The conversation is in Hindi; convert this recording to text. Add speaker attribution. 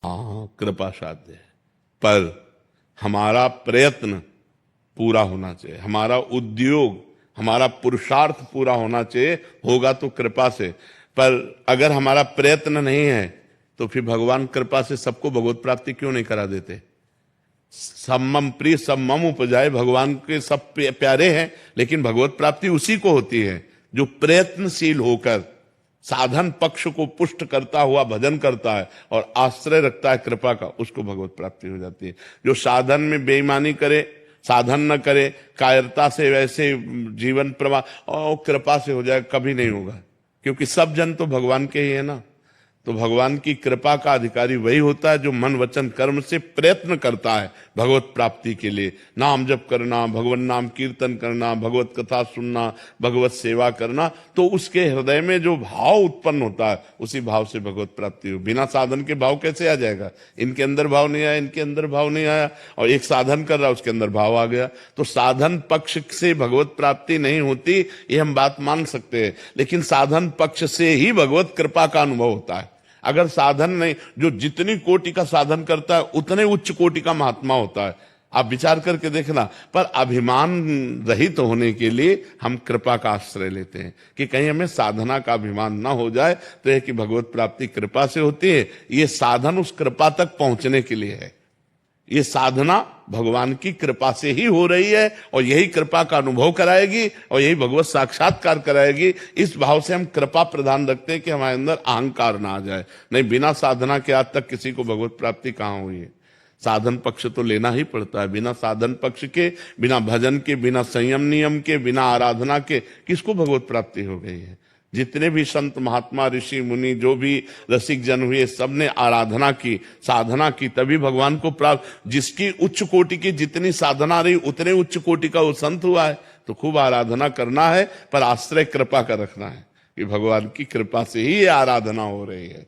Speaker 1: हाँ, कृपा साध्य है, पर हमारा प्रयत्न पूरा होना चाहिए, हमारा उद्योग, हमारा पुरुषार्थ पूरा होना चाहिए। होगा तो कृपा से, पर अगर हमारा प्रयत्न नहीं है तो फिर भगवान कृपा से सबको भगवत प्राप्ति क्यों नहीं करा देते? सम्मम प्रिय सम्मम उपजाए, भगवान के सब प्यारे हैं, लेकिन भगवत प्राप्ति उसी को होती है जो प्रयत्नशील होकर साधन पक्ष को पुष्ट करता हुआ भजन करता है और आश्रय रखता है कृपा का, उसको भगवत प्राप्ति हो जाती है। जो साधन में बेईमानी करे, साधन न करे, कायरता से वैसे जीवन प्रवाह और कृपा से हो जाए, कभी नहीं होगा, क्योंकि सब जन तो भगवान के ही है ना। तो भगवान की कृपा का अधिकारी वही होता है जो मन वचन कर्म से प्रयत्न करता है भगवत प्राप्ति के लिए। नाम जप करना, भगवान नाम कीर्तन करना, भगवत कथा सुनना, भगवत सेवा करना, तो उसके हृदय में जो भाव उत्पन्न होता है उसी भाव से भगवत प्राप्ति हो। बिना साधन के भाव कैसे आ जाएगा? इनके अंदर भाव नहीं आया, इनके अंदर भाव नहीं आया, और एक साधन कर रहा उसके अंदर भाव आ गया, तो साधन पक्ष से भगवत प्राप्ति नहीं होती, ये हम बात मान सकते हैं, लेकिन साधन पक्ष से ही भगवत कृपा का अनुभव होता है। अगर साधन नहीं, जो जितनी कोटि का साधन करता है उतने उच्च कोटि का महात्मा होता है। आप विचार करके देखना। पर अभिमान रहित होने के लिए हम कृपा का आश्रय लेते हैं कि कहीं हमें साधना का अभिमान ना हो जाए। तो यह कि भगवत प्राप्ति कृपा से होती है, ये साधन उस कृपा तक पहुंचने के लिए है। ये साधना भगवान की कृपा से ही हो रही है और यही कृपा का अनुभव कराएगी और यही भगवत साक्षात्कार कराएगी। इस भाव से हम कृपा प्रदान रखते हैं कि हमारे अंदर अहंकार ना आ जाए। नहीं, बिना साधना के आज तक किसी को भगवत प्राप्ति कहाँ हुई है? साधन पक्ष तो लेना ही पड़ता है। बिना साधन पक्ष के, बिना भजन के, बिना संयम नियम के, बिना आराधना के किसको भगवत प्राप्ति हो गई है? जितने भी संत महात्मा ऋषि मुनि जो भी रसिक जन हुए, सबने आराधना की, साधना की, तभी भगवान को प्राप्त। जिसकी उच्च कोटि की जितनी साधना रही उतने उच्च कोटि का वो संत हुआ है। तो खूब आराधना करना है, पर आश्रय कृपा का रखना है कि भगवान की कृपा से ही ये आराधना हो रही है।